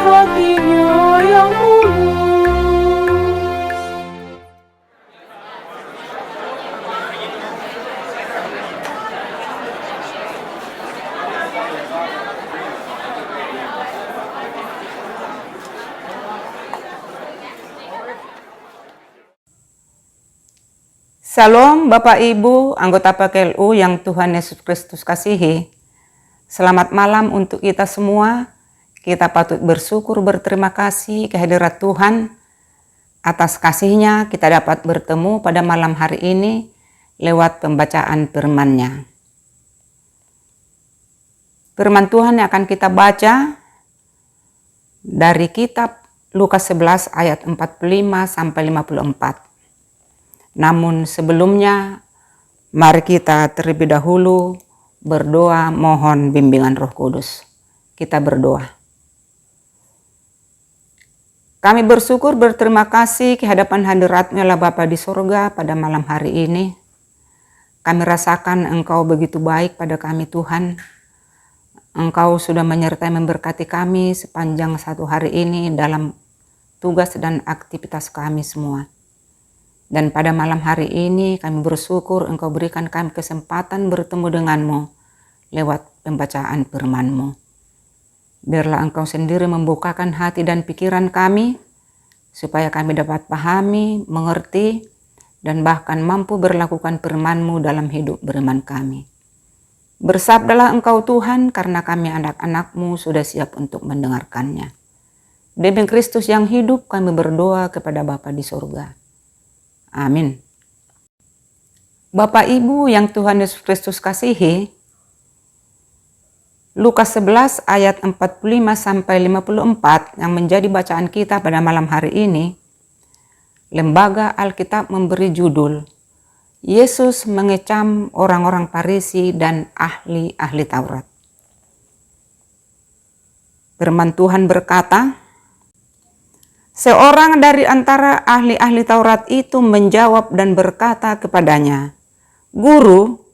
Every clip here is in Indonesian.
hatinya yang mulus. Salam Bapak Ibu, anggota PKLU yang Tuhan Yesus Kristus kasihi. Selamat malam untuk kita semua. Kita patut bersyukur, berterima kasih kehadirat Tuhan. Atas kasih-Nya kita dapat bertemu pada malam hari ini lewat pembacaan firman-Nya. Firman Tuhan yang akan kita baca dari kitab Lukas 11 ayat 45 sampai 54. Namun sebelumnya, mari kita terlebih dahulu berdoa mohon bimbingan Roh Kudus. Kita berdoa. Kami bersyukur berterima kasih kehadapan hadirat-Nya Allah Bapa di sorga pada malam hari ini. Kami rasakan Engkau begitu baik pada kami Tuhan. Engkau sudah menyertai memberkati kami sepanjang satu hari ini dalam tugas dan aktivitas kami semua. Dan pada malam hari ini kami bersyukur Engkau berikan kami kesempatan bertemu denganmu lewat pembacaan firman-Mu. Biarlah Engkau sendiri membukakan hati dan pikiran kami supaya kami dapat pahami, mengerti, dan bahkan mampu berlakukan firman-Mu dalam hidup beriman kami. Bersabdalah Engkau Tuhan karena kami anak-anak-Mu sudah siap untuk mendengarkannya. Demi Kristus yang hidup kami berdoa kepada Bapa di surga. Amin. Bapak Ibu yang Tuhan Yesus Kristus kasihi, Lukas 11 ayat 45 sampai 54 yang menjadi bacaan kita pada malam hari ini, Lembaga Alkitab memberi judul Yesus mengecam orang-orang Farisi dan ahli-ahli Taurat. Firman Tuhan berkata, seorang dari antara ahli-ahli Taurat itu menjawab dan berkata kepadanya, Guru,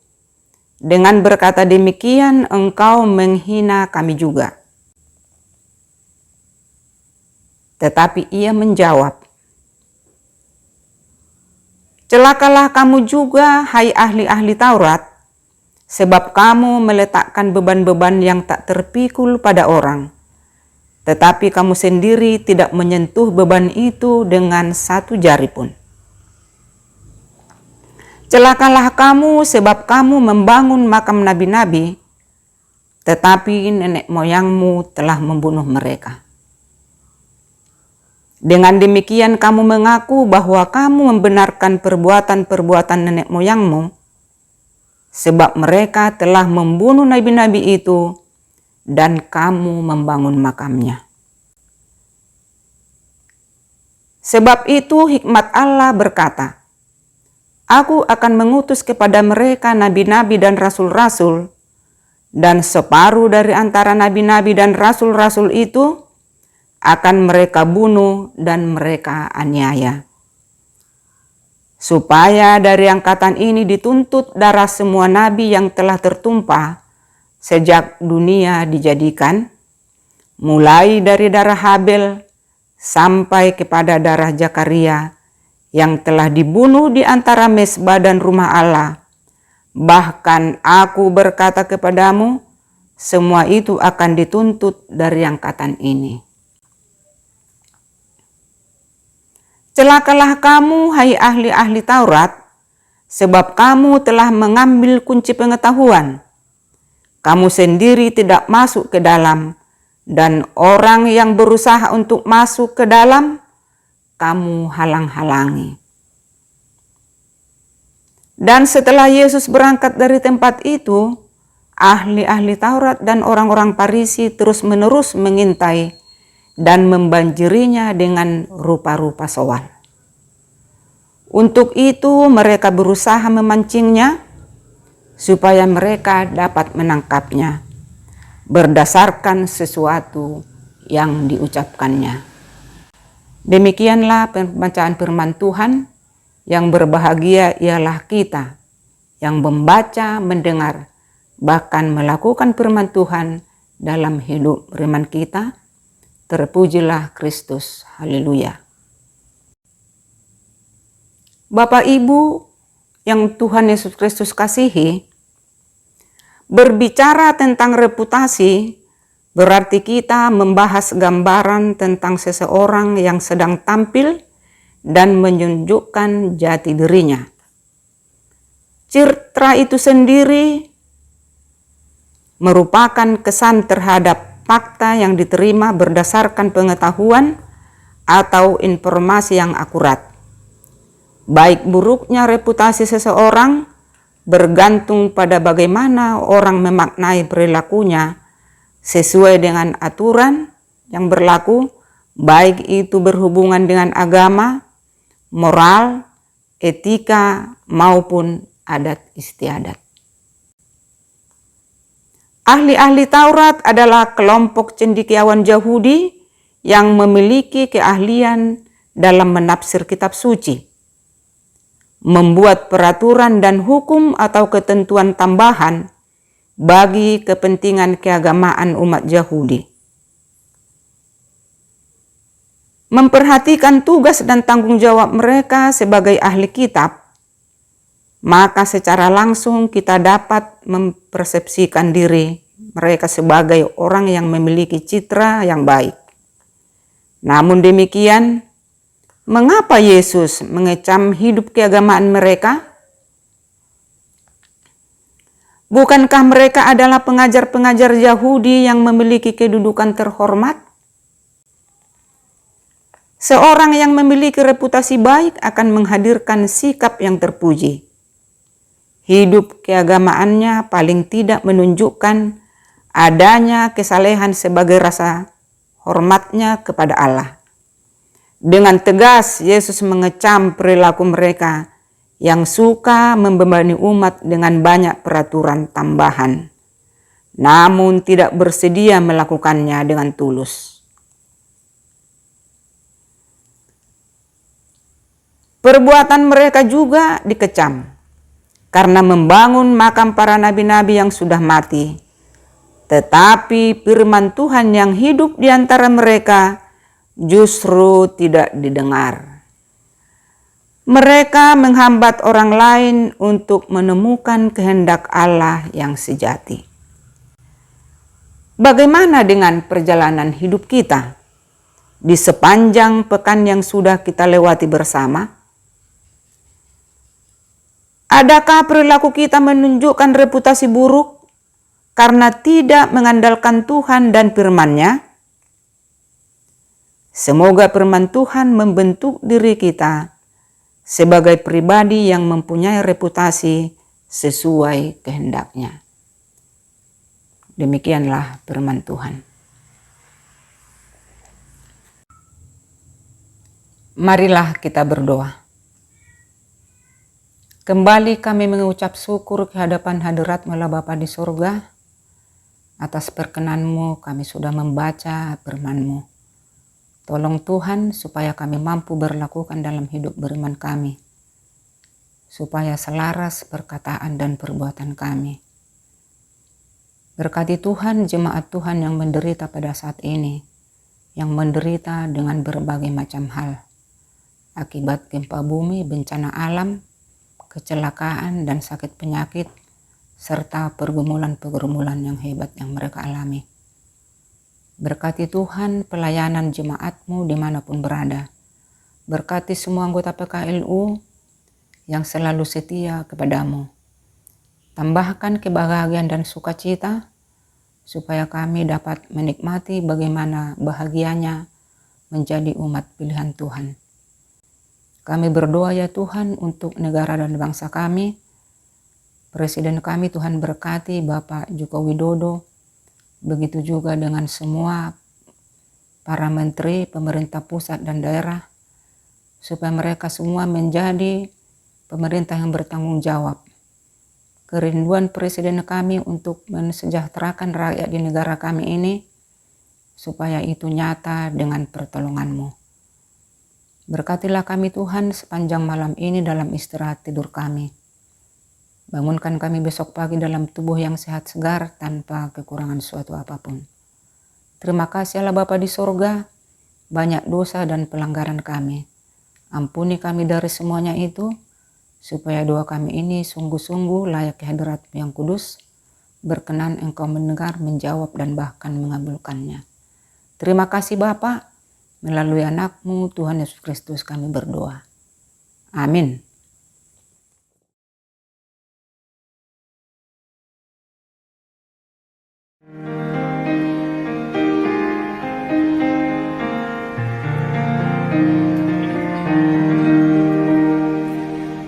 dengan berkata demikian engkau menghina kami juga. Tetapi ia menjawab, celakalah kamu juga, hai ahli-ahli Taurat, sebab kamu meletakkan beban-beban yang tak terpikul pada orang. Tetapi kamu sendiri tidak menyentuh beban itu dengan satu jari pun. Celakalah kamu sebab kamu membangun makam nabi-nabi, tetapi nenek moyangmu telah membunuh mereka. Dengan demikian kamu mengaku bahwa kamu membenarkan perbuatan-perbuatan nenek moyangmu, sebab mereka telah membunuh nabi-nabi itu, dan kamu membangun makamnya. Sebab itu hikmat Allah berkata, Aku akan mengutus kepada mereka nabi-nabi dan rasul-rasul, dan separuh dari antara nabi-nabi dan rasul-rasul itu akan mereka bunuh dan mereka aniaya. Supaya dari angkatan ini dituntut darah semua nabi yang telah tertumpah sejak dunia dijadikan, mulai dari darah Habel sampai kepada darah Zakaria yang telah dibunuh di antara mezbah dan rumah Allah. Bahkan aku berkata kepadamu, semua itu akan dituntut dari angkatan ini. Celakalah kamu, hai ahli-ahli Taurat, sebab kamu telah mengambil kunci pengetahuan. Kamu sendiri tidak masuk ke dalam, dan orang yang berusaha untuk masuk ke dalam, kamu halang-halangi. Dan setelah Yesus berangkat dari tempat itu, ahli-ahli Taurat dan orang-orang Farisi terus-menerus mengintai dan membanjirinya dengan rupa-rupa soal. Untuk itu mereka berusaha memancingnya, supaya mereka dapat menangkapnya berdasarkan sesuatu yang diucapkannya. Demikianlah pembacaan firman Tuhan. Yang berbahagia ialah kita yang membaca, mendengar, bahkan melakukan firman Tuhan dalam hidup beriman kita, Terpujilah Kristus. Haleluya. Bapak Ibu yang Tuhan Yesus Kristus kasihi, berbicara tentang reputasi berarti kita membahas gambaran tentang seseorang yang sedang tampil dan menunjukkan jati dirinya. Citra itu sendiri merupakan kesan terhadap fakta yang diterima berdasarkan pengetahuan atau informasi yang akurat. Baik buruknya reputasi seseorang bergantung pada bagaimana orang memaknai perilakunya sesuai dengan aturan yang berlaku, baik itu berhubungan dengan agama, moral, etika, maupun adat istiadat. Ahli-ahli Taurat adalah kelompok cendekiawan Yahudi yang memiliki keahlian dalam menafsir kitab suci, membuat peraturan dan hukum atau ketentuan tambahan bagi kepentingan keagamaan umat Yahudi. Memperhatikan tugas dan tanggung jawab mereka sebagai ahli kitab, maka secara langsung kita dapat mempersepsikan diri mereka sebagai orang yang memiliki citra yang baik. Namun demikian, mengapa Yesus mengecam hidup keagamaan mereka? Bukankah mereka adalah pengajar-pengajar Yahudi yang memiliki kedudukan terhormat? Seorang yang memiliki reputasi baik akan menghadirkan sikap yang terpuji. Hidup keagamaannya paling tidak menunjukkan adanya kesalehan sebagai rasa hormatnya kepada Allah. Dengan tegas, Yesus mengecam perilaku mereka yang suka membebani umat dengan banyak peraturan tambahan, namun tidak bersedia melakukannya dengan tulus. Perbuatan mereka juga dikecam karena membangun makam para nabi-nabi yang sudah mati. Tetapi firman Tuhan yang hidup di antara mereka justru tidak didengar. Mereka menghambat orang lain untuk menemukan kehendak Allah yang sejati. Bagaimana dengan perjalanan hidup kita di sepanjang pekan yang sudah kita lewati bersama? Adakah perilaku kita menunjukkan reputasi buruk karena tidak mengandalkan Tuhan dan firman-Nya? Semoga firman Tuhan membentuk diri kita sebagai pribadi yang mempunyai reputasi sesuai kehendak-Nya. Demikianlah firman Tuhan. Marilah kita berdoa. Kembali kami mengucap syukur ke hadapan hadirat-Mu Allah Bapa di surga. Atas perkenan-Mu kami sudah membaca firman-Mu. Tolong Tuhan supaya kami mampu berlakukan dalam hidup beriman kami. Supaya selaras perkataan dan perbuatan kami. Berkati Tuhan jemaat Tuhan yang menderita pada saat ini. Yang menderita dengan berbagai macam hal. Akibat gempa bumi, bencana alam, kecelakaan dan sakit penyakit, serta pergumulan-pergumulan yang hebat yang mereka alami. Berkati Tuhan pelayanan jemaat-Mu dimanapun berada. Berkati semua anggota PKLU yang selalu setia kepada-Mu. Tambahkan kebahagiaan dan sukacita, supaya kami dapat menikmati bagaimana bahagianya menjadi umat pilihan Tuhan. Kami berdoa ya Tuhan untuk negara dan bangsa kami. Presiden kami Tuhan berkati Bapak Joko Widodo. Begitu juga dengan semua para menteri, pemerintah pusat dan daerah. Supaya mereka semua menjadi pemerintah yang bertanggung jawab. Kerinduan presiden kami untuk mensejahterakan rakyat di negara kami ini. Supaya itu nyata dengan pertolongan-Mu. Berkatilah kami Tuhan sepanjang malam ini dalam istirahat tidur kami. Bangunkan kami besok pagi dalam tubuh yang sehat segar tanpa kekurangan suatu apapun. Terima kasih Allah Bapa di sorga, banyak dosa dan pelanggaran kami. Ampuni kami dari semuanya itu, supaya doa kami ini sungguh-sungguh layak hadirat-Mu yang kudus, berkenan Engkau mendengar, menjawab, dan bahkan mengabulkannya. Terima kasih Bapa, melalui anak-Mu Tuhan Yesus Kristus kami berdoa. Amin.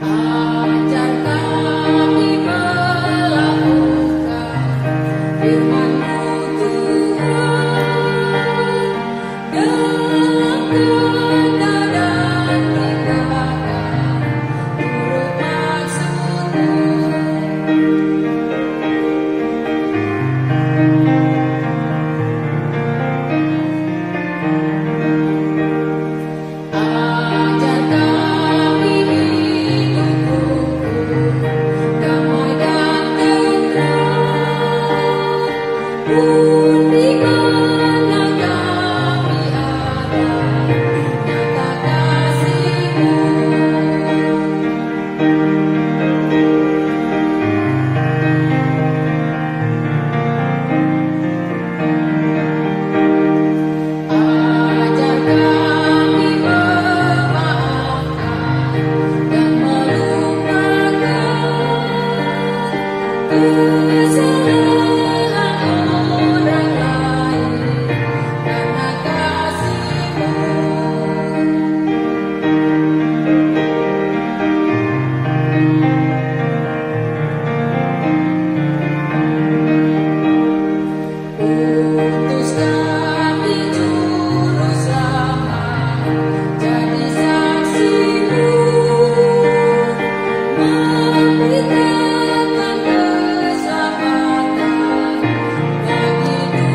Ajar kami melakukan firman-Mu Tuhan, dalam kata dan tindakan turut maksud-Mu. Ajar kami hidup rukun, damai dan tentram, pun di mana kami ada, nyata kasih-Mu. Ajar kami memaafkan dan melupakan kesalahan orang lain karena kasih-Mu. Utus kami juru selamat, jadi saksi-Mu, memberitakan keselamatan bagi dunia.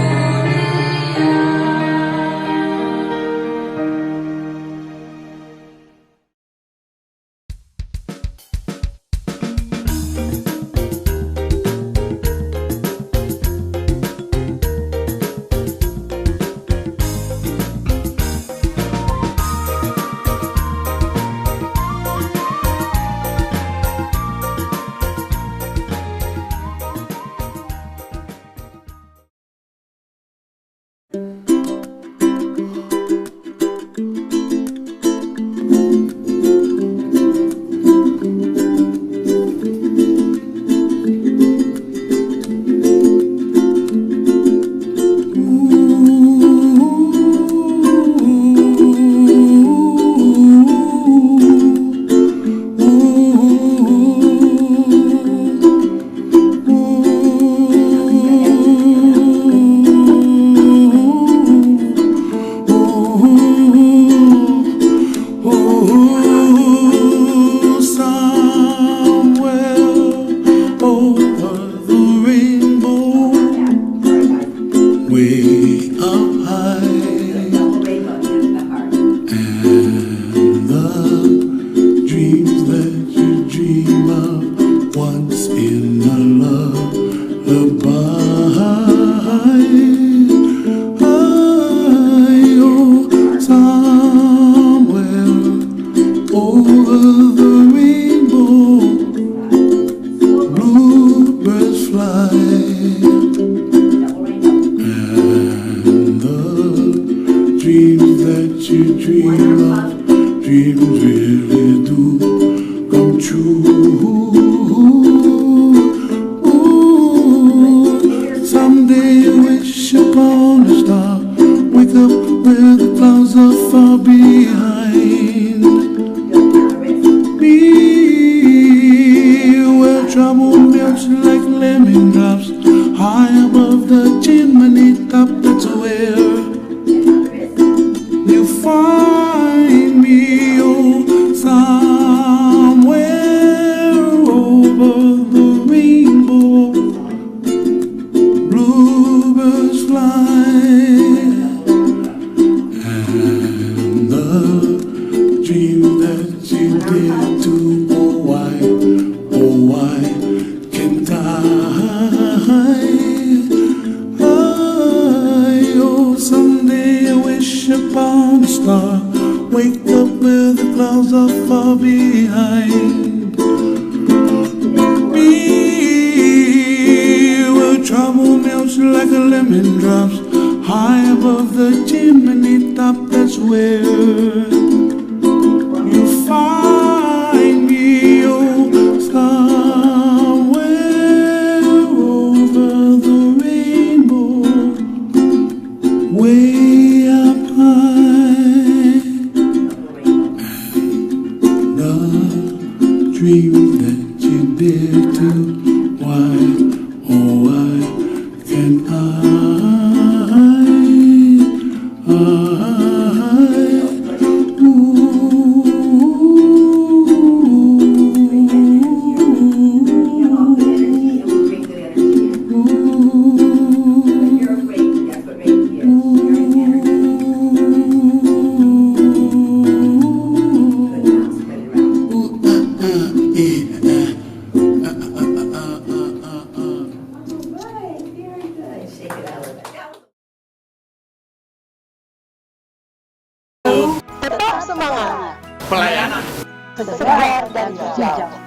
on a star. Wake up where the clouds are far behind me, where trouble melts like a lemon drops high above the chimney top. That's where you find me, oh, somewhere over the rainbow, way up high. The dream that you dare to, why, oh why can't Tetap semangat, Pelayanan sebar dan hijau.